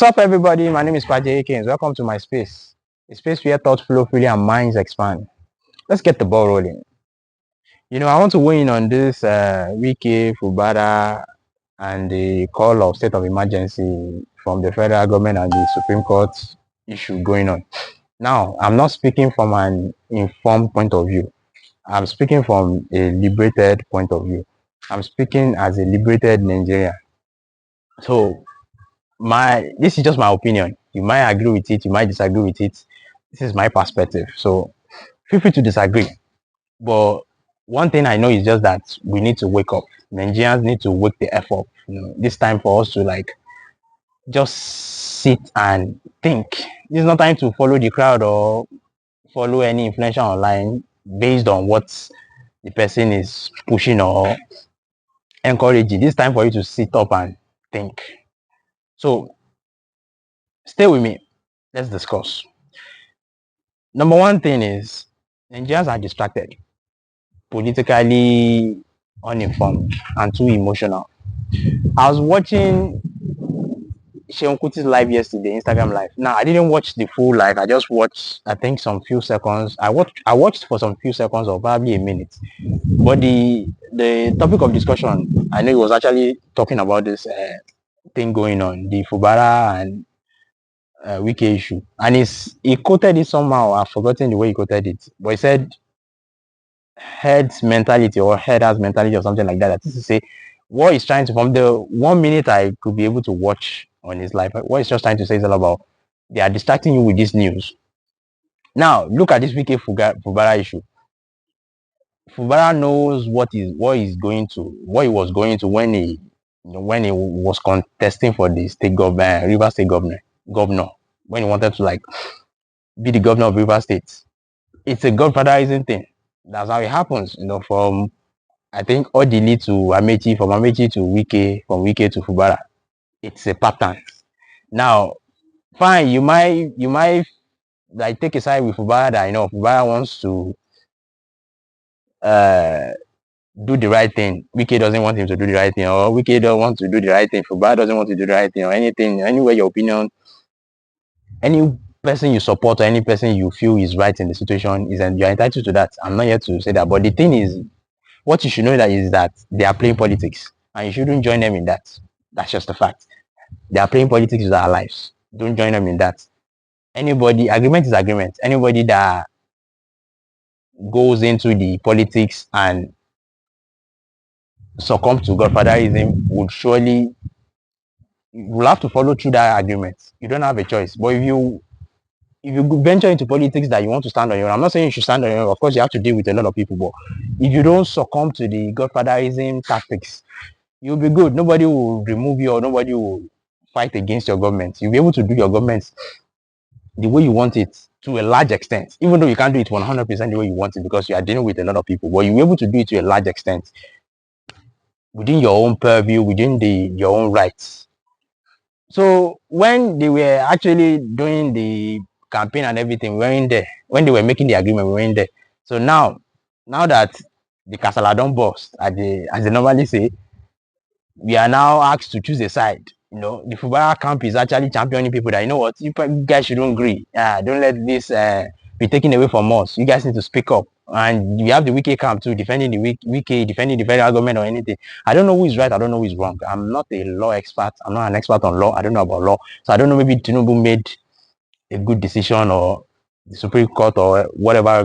What's up, everybody? My name is Pajay Haykins. Welcome to my space, a space where thoughts flow freely and minds expand. Let's get the ball rolling. I want to weigh in on this Wike, Fubara, and the call of state of emergency from the federal government and the Supreme Court issue going on. Now, I'm not speaking from an informed point of view. I'm speaking from a liberated point of view. I'm speaking as a liberated Nigerian. So, this is just my opinion. You might agree with it, you might disagree with it. This is my perspective. So feel free to disagree. But one thing I know is just that we need to wake up. Nigerians need to wake the F up. This time for us to just sit and think. This is not time to follow the crowd or follow any influencer online based on what the person is pushing or encouraging. This time for you to sit up and think. So stay with me. Let's discuss. Number one thing is Nigerians are distracted, politically uninformed, and too emotional. I was watching Seun Kuti's live yesterday, Instagram live. Now I didn't watch the full live. I just watched, I think, some few seconds. I watched for some few seconds or probably a minute. But the topic of discussion, I know he was actually talking about this thing going on, the Fubara and Wike issue, and he quoted it somehow. I've forgotten the way he quoted it, but he said head's mentality or header's mentality or something like that. That is to say, what he's trying to, from the 1 minute I could be able to watch on his life, what he's just trying to say is all about they are distracting you with this news. Now look at this Wike Fubara issue. Fubara knows what he was going to when he was contesting for the state government, River State governor, when he wanted to be the governor of River State. It's a godfatherism thing. That's how it happens, from I think Odili to Amechi, from Amechi to Wike, from Wike to Fubara. It's a pattern. Now, fine, you might take a side with Fubara that Fubara wants to do the right thing. Wike doesn't want him to do the right thing, or Wike doesn't want to do the right thing. Fubara doesn't want to do the right thing, or anything, anyway, your opinion, any person you support or any person you feel is right in the situation you're entitled to that. I'm not here to say that, but the thing is, what you should know is that they are playing politics, and you shouldn't join them in that. That's just a fact. They are playing politics with our lives. Don't join them in that. Agreement is agreement. Anybody that goes into the politics and succumb to godfatherism will have to follow through that agreement. You don't have a choice. But if you venture into politics that you want to stand on your own, I'm not saying you should stand on your own. Of course, you have to deal with a lot of people. But if you don't succumb to the godfatherism tactics, you'll be good. Nobody will remove you or nobody will fight against your government. You'll be able to do your government the way you want it to a large extent, even though you can't do it 100% the way you want it because you are dealing with a lot of people. But you'll be able to do it to a large extent within your own purview, within your own rights. So when they were actually doing the campaign and everything, we were in there. When they were making the agreement, we were in there. So now that the Kasala don't burst, as they normally say, we are now asked to choose a side. The Fubara camp is actually championing people that, what, you guys shouldn't agree. Don't let this be taken away from us. You guys need to speak up. And we have the Wike camp too, defending defending the federal government or anything. I don't know who is right. I don't know who is wrong. I'm not a law expert. I'm not an expert on law. I don't know about law. So I don't know, maybe Tinubu made a good decision, or the Supreme Court or whatever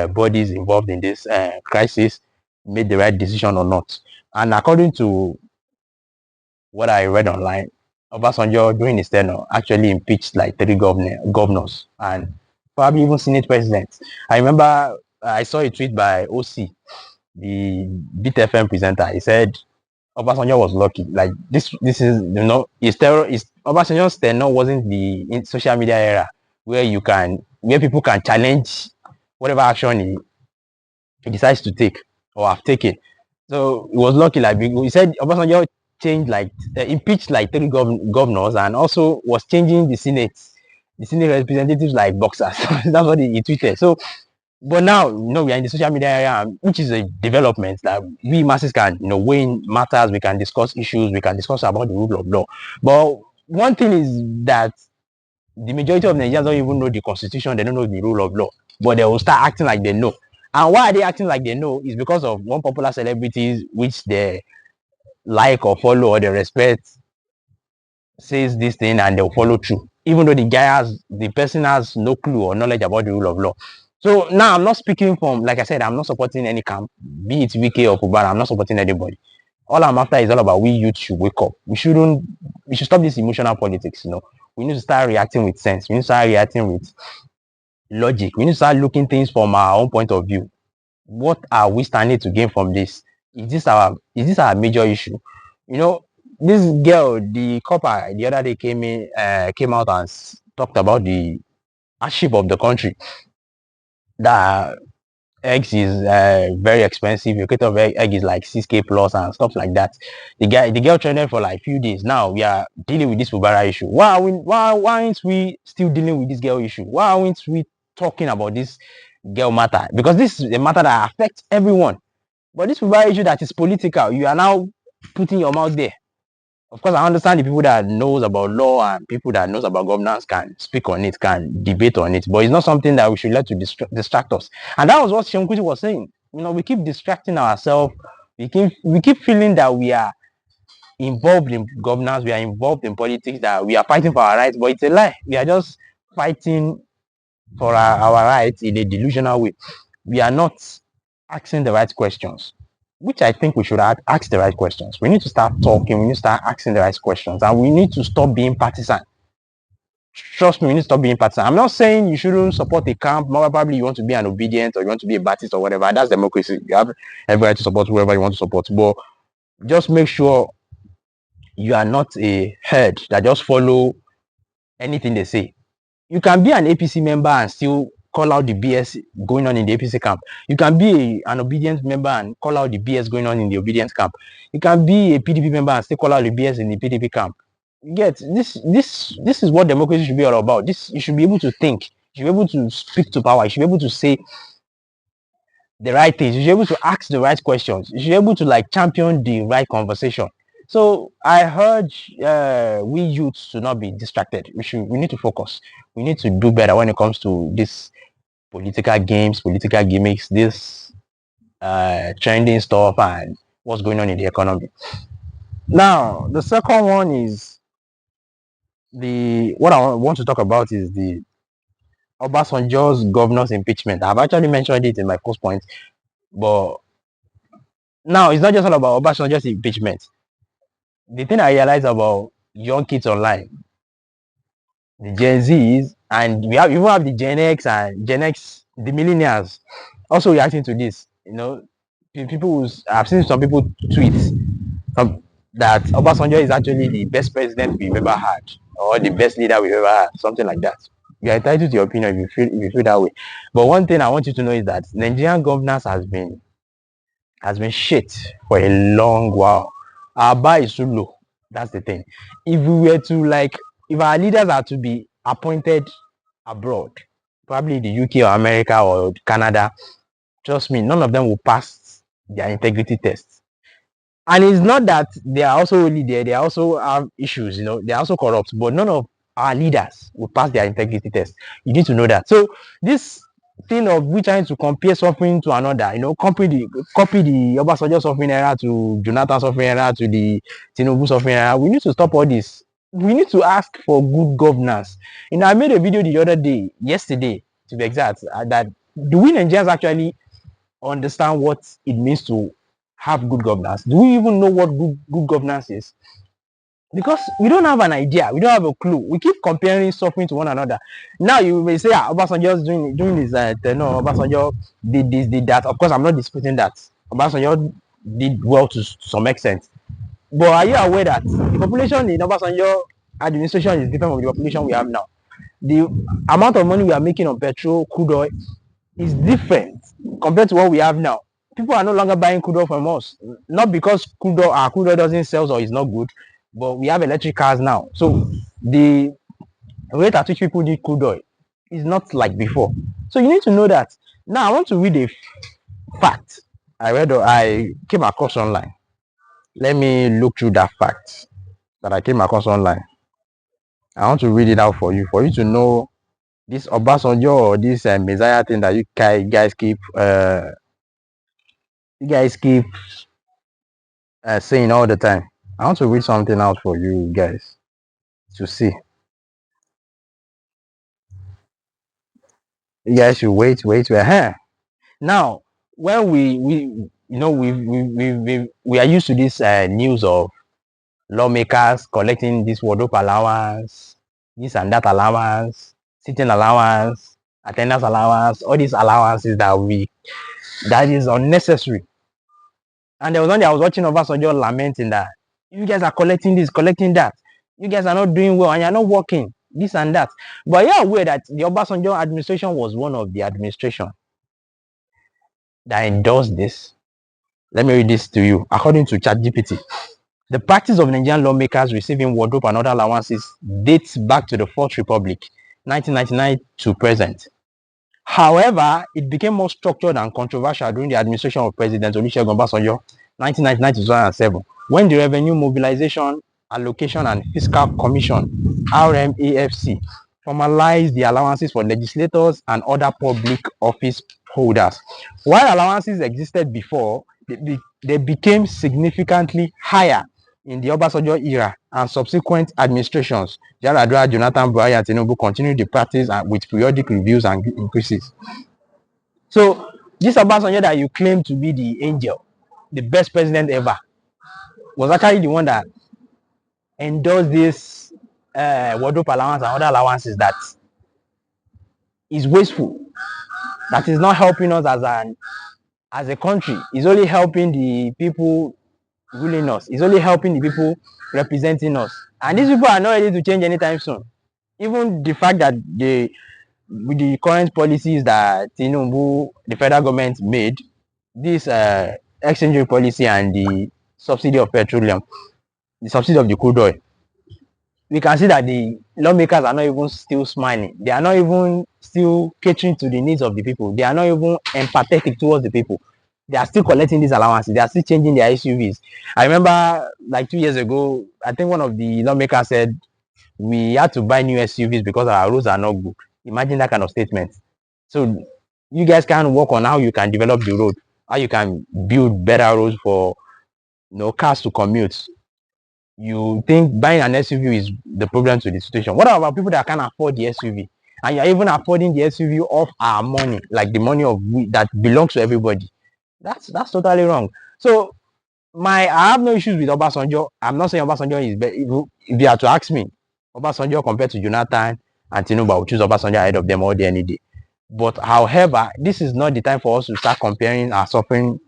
bodies involved in this crisis made the right decision or not. And according to what I read online, Obasanjo during his tenure actually impeached 3 governors and probably even Senate presidents. I remember I saw a tweet by OC, the BTFM presenter. He said Obasanjo was lucky. This is Obasanjo's tenure wasn't the social media era where people can challenge whatever action he decides to take or have taken. So he was lucky. He said Obasanjo changed impeached 3 governors and also was changing the Senate representatives like boxers. That's what he tweeted. So, but now we are in the social media area, which is a development that we masses can weigh in matters. We can discuss issues. We can discuss about the rule of law. But one thing is that the majority of Nigerians don't even know the constitution, they don't know the rule of law, but they will start acting like they know. And why are they acting like they know is because of one popular celebrity which they like or follow or they respect says this thing and they'll follow through, even though the person has no clue or knowledge about the rule of law. So now I'm not speaking from, like I said, I'm not supporting any camp, be it Wike or Fubara. I'm not supporting anybody. All I'm after is all about we youth should wake up. We should stop this emotional politics. We need to start reacting with sense. We need to start reacting with logic. We need to start looking things from our own point of view. What are we standing to gain from this? Is this our major issue? You know, this girl, the copper, the other day came out and talked about the hardship of the country. That eggs is very expensive. Your crate of egg is like 6K plus and stuff like that. The girl trended for like few days. Now we are dealing with this Fubara issue. Why aren't we still dealing with this girl issue? Why aren't we talking about this girl matter? Because this is a matter that affects everyone. But this Fubara issue that is political, you are now putting your mouth there. Of course, I understand the people that knows about law and people that knows about governance can speak on it, can debate on it, but it's not something that we should let to distract us. And that was what Shemkuti was saying. We keep distracting ourselves. We keep feeling that we are involved in governance, we are involved in politics, that we are fighting for our rights, but it's a lie. We are just fighting for our rights in a delusional way. We are not asking the right questions, which I think we should ask the right questions. We need to start talking, we need to start asking the right questions, and we need to stop being partisan. Trust me, we need to stop being partisan. I'm not saying you shouldn't support a camp. More probably you want to be an obedient or you want to be a Baptist or whatever. That's democracy. You have every right to support whoever you want to support. But just make sure you are not a herd that just follow anything they say. You can be an APC member and still call out the BS going on in the APC camp. You can be an obedient member and call out the BS going on in the obedient camp. You can be a PDP member and still call out the BS in the PDP camp. You get this is what democracy should be all about. You should be able to think. You should be able to speak to power. You should be able to say the right things. You should be able to ask the right questions. You should be able to champion the right conversation. So I urge we youths to not be distracted. We need to focus. We need to do better when it comes to this political games, political gimmicks, this trending stuff, and what's going on in the economy. Now, the second one is what I want to talk about is the Obasanjo's governor's impeachment. I've actually mentioned it in my first point, but now it's not just all about Obasanjo's impeachment. The thing I realize about young kids online, the Gen Zs, and we even have the Gen X and Gen X, the millennials, also reacting to this. I've seen some people tweet that Obasanjo is actually the best president we've ever had, or the best leader we've ever had, something like that. You are entitled to your opinion if you feel that way. But one thing I want you to know is that Nigerian governance has been shit for a long while. Our bar is too low. That's the thing. If our leaders are to be appointed abroad, probably the UK or America or Canada, trust me, none of them will pass their integrity tests. And it's not that they are also only there, they also have issues, they're also corrupt, but none of our leaders will pass their integrity test. You need to know that. So this thing of we trying to compare suffering to another, copy the Obasanjo suffering era to Jonathan suffering era to the Tinubu suffering era, we need to stop all this. We need to ask for good governance. I made a video the other day, yesterday to be exact, that do we Nigerians actually understand what it means to have good governance? Do we even know what good governance is? Because we don't have an idea, we don't have a clue. We keep comparing suffering to one another. Now you may say, Obasanjo is doing this, no, Obasanjo did this, did that. Of course, I'm not disputing that. Obasanjo did well to some extent. But are you aware that the population in Obasanjo administration is different from the population we have now? The amount of money we are making on petrol, crude oil, is different compared to what we have now. People are no longer buying crude oil from us, not because our crude oil doesn't sell or is not good, but we have electric cars now. So the rate at which people need crude oil is not like before. So you need to know that. Now I want to read a fact I came across online. Let me look through that fact that I came across online. I want to read it out for you to know this Obasanjo or this Messiah thing that you guys keep saying all the time. I want to read something out for you guys to see. You guys should wait. Huh? Now, when we are used to this news of lawmakers collecting this wardrobe allowance, this and that allowance, sitting allowance, attendance allowance, all these allowances that is unnecessary. And there was one day I was watching Obasanjo lamenting that you guys are collecting this, collecting that. You guys are not doing well and you're not working, this and that. But you're aware that the Obasanjo administration was one of the administration that endorsed this. Let me read this to you. According to ChatGPT, the practice of Nigerian lawmakers receiving wardrobe and other allowances dates back to the Fourth Republic, 1999 to present. However, it became more structured and controversial during the administration of President Olusegun Obasanjo, 1999 to 2007, when the Revenue Mobilization, Allocation and Fiscal Commission (RMAFC) formalized the allowances for legislators and other public office holders. While allowances existed before, they became significantly higher in the Obasanjo era and subsequent administrations. Yaradua, Jonathan, Buhari, and Tinubu continued the practice with periodic reviews and increases. So, this Obasanjo that you claim to be the angel, the best president ever, was actually the one that endorsed this wardrobe allowance and other allowances that is wasteful, that is not helping us as a country. It's only helping the people ruling us. It's only helping the people representing us. And these people are not ready to change anytime soon. Even the fact that with the current policies that Tinubu, the federal government made, this exchange rate policy and the subsidy of petroleum, the subsidy of the crude oil, we can see that the lawmakers are not even still smiling. They are not even still catering to the needs of the people. They are not even empathetic towards the people. They are still collecting these allowances. They are still changing their SUVs. I remember like 2 years ago, I think one of the lawmakers said we had to buy new SUVs because our roads are not good. Imagine that kind of statement. So you guys can work on how you can develop the road, how you can build better roads for cars to commute. You think buying an SUV is the problem to the situation? What about people that can't afford the SUV? And you're even affording the SUV off our money, like the money of that belongs to everybody. That's totally wrong. So I have no issues with Obasanjo. I'm not saying Obasanjo is better. If you are to ask me, Obasanjo compared to Jonathan and Tinubu, I would choose Obasanjo ahead of them all day, any day. But however, this is not the time for us to start comparing our suffering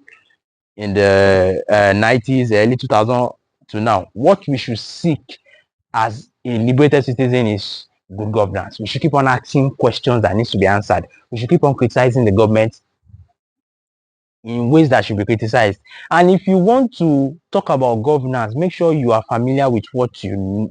in the 90s, early 2000 to now. What we should seek as a liberated citizen is good governance. We should keep on asking questions that needs to be answered. We should keep on criticizing the government in ways that should be criticized. And if you want to talk about governance, make sure you are familiar with what you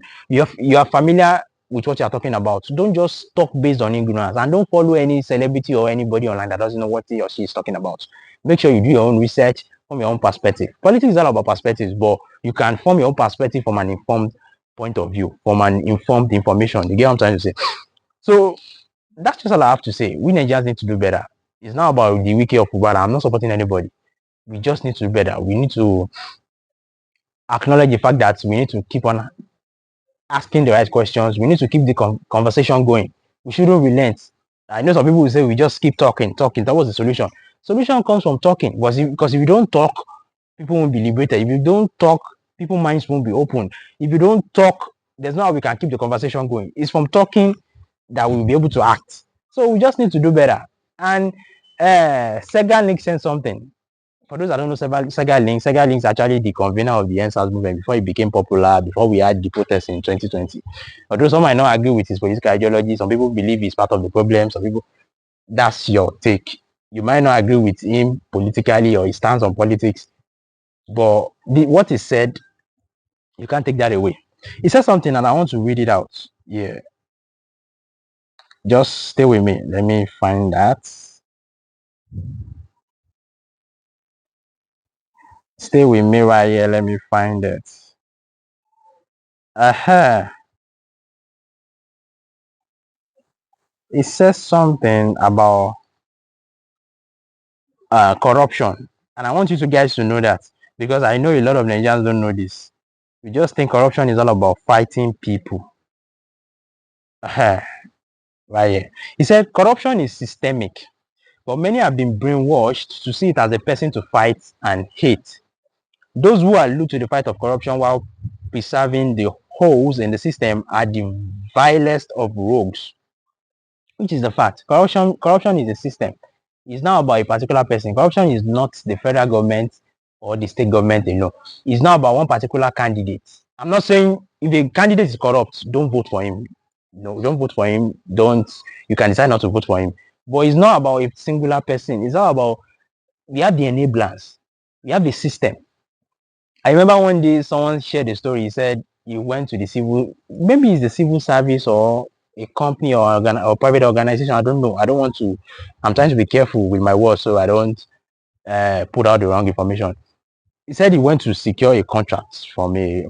are familiar with what you are talking about. Don't just talk based on ignorance, and don't follow any celebrity or anybody online that doesn't know what he or she is talking about. Make sure you do your own research from your own perspective. Politics is all about perspectives, but you can form your own perspective from an informed point of view, from an informed information. You get what I'm trying to say? So that's just all I have to say. We Nigerians need to do better. It's not about the wiki of Ubara. I'm not supporting anybody. We just need to do better. We need to acknowledge the fact that we need to keep on asking the right questions. We need to keep the conversation going. We shouldn't relent. I know some people will say we just keep talking. That was the solution. Solution comes from talking. Because if you don't talk, people won't be liberated. If you don't talk, people's minds won't be open. If you don't talk, there's no how we can keep the conversation going. It's from talking that we'll be able to act. So we just need to do better. And Sega Link sent something. For those that don't know Sega Link is actually the convener of the NSAS movement before it became popular, before we had the protests in 2020. Although some might not agree with his political ideology, some people believe he's part of the problem, some people, that's your take. You might not agree with him politically or his stance on politics, but what he said, you can't take that away. He said something and I want to read it out. Yeah. Just stay with me. Let me find that. Stay with me right here. Let me find it. Aha. it says something about corruption, and I want you guys to know that, because I know a lot of Nigerians don't know this. We just think corruption is all about fighting people. Right here. He said corruption is systemic, but many have been brainwashed to see it as a person to fight and hate. Those who allude to the fight of corruption while preserving the holes in the system are the vilest of rogues, which is the fact. Corruption is a system. It's not about a particular person. Corruption is not the federal government or the state government alone. It's not about one particular candidate. I'm not saying if a candidate is corrupt, don't vote for him. No, don't vote for him. Don't. You can decide not to vote for him. But it's not about a singular person. It's all about, we have the enablers. We have the system. I remember one day someone shared a story. He said he went to the civil, maybe it's the civil service or a company or private organization. I don't know. I don't want to. I'm trying to be careful with my words so I don't put out the wrong information. He said he went to secure a contract from an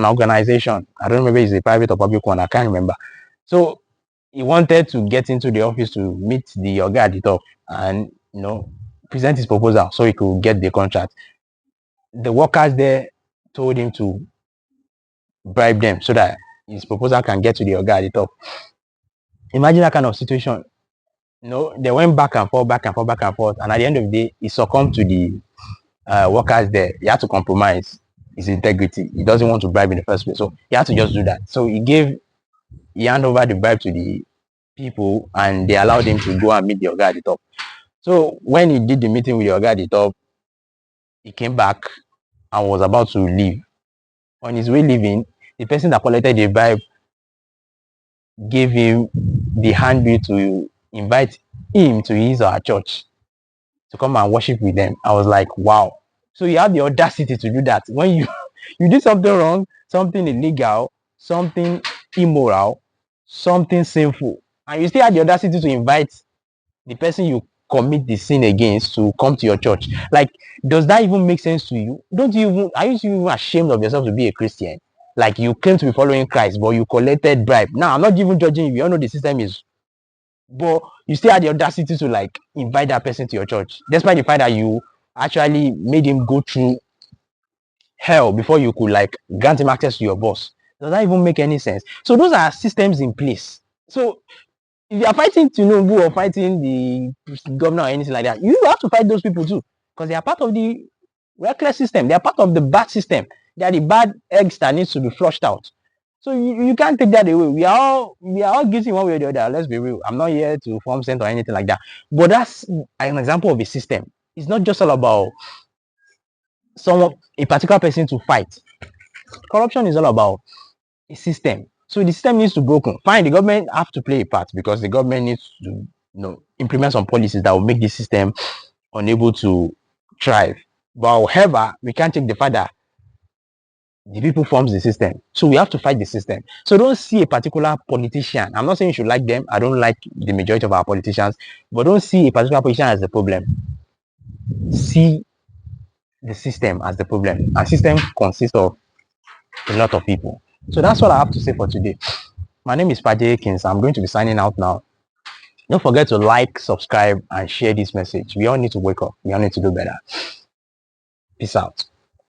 organization. I don't remember if it's a private or public one. I can't remember. So he wanted to get into the office to meet the oga at the top and present his proposal so he could get the contract. The workers there told him to bribe them so that his proposal can get to the oga at the top. Imagine that kind of situation. They went back and forth, back and forth, back and forth, and at the end of the day, he succumbed to the workers there. He had to compromise his integrity. He doesn't want to bribe in the first place, so he had to just do that. So he handed over the bribe to the people, and they allowed him to go and meet the oga at the top. So when he did the meeting with the oga at the top, he came back and was about to leave. On his way leaving, the person that collected the bribe gave him the handbill to invite him to his or her church to come and worship with them. I was like, wow. So you have the audacity to do that. When you did something wrong, something illegal, something immoral, something sinful, and you still have the audacity to invite the person you commit the sin against to come to your church. Like, does that even make sense to you? Are you even ashamed of yourself to be a Christian? Like, you claim to be following Christ, but you collected bribe. Now, I'm not even judging you. You all know the system is, but you still had the audacity to like invite that person to your church, despite the fact that you actually made him go through hell before you could like grant him access to your boss. Does that even make any sense? So those are systems in place. So if you are fighting Tinubu or fighting the governor or anything like that, you have to fight those people too, because they are part of the reckless system. They are part of the bad system. They are the bad eggs that needs to be flushed out. So you can't take that away. We are all guilty one way or the other. Let's be real. I'm not here to form sense or anything like that. But that's an example of a system. It's not just all about a particular person to fight. Corruption is all about a system. So the system needs to be broken. Fine, the government have to play a part, because the government needs to implement some policies that will make the system unable to thrive. But however, we can't take the fact that the people forms the system. So we have to fight the system. So don't see a particular politician. I'm not saying you should like them. I don't like the majority of our politicians, but don't see a particular politician as the problem. See the system as the problem. A system consists of a lot of people. So that's what I have to say for today. My name is Pajay Haykins. I'm going to be signing out now. Don't forget to like, subscribe, and share this message. We all need to wake up. We all need to do better. Peace out.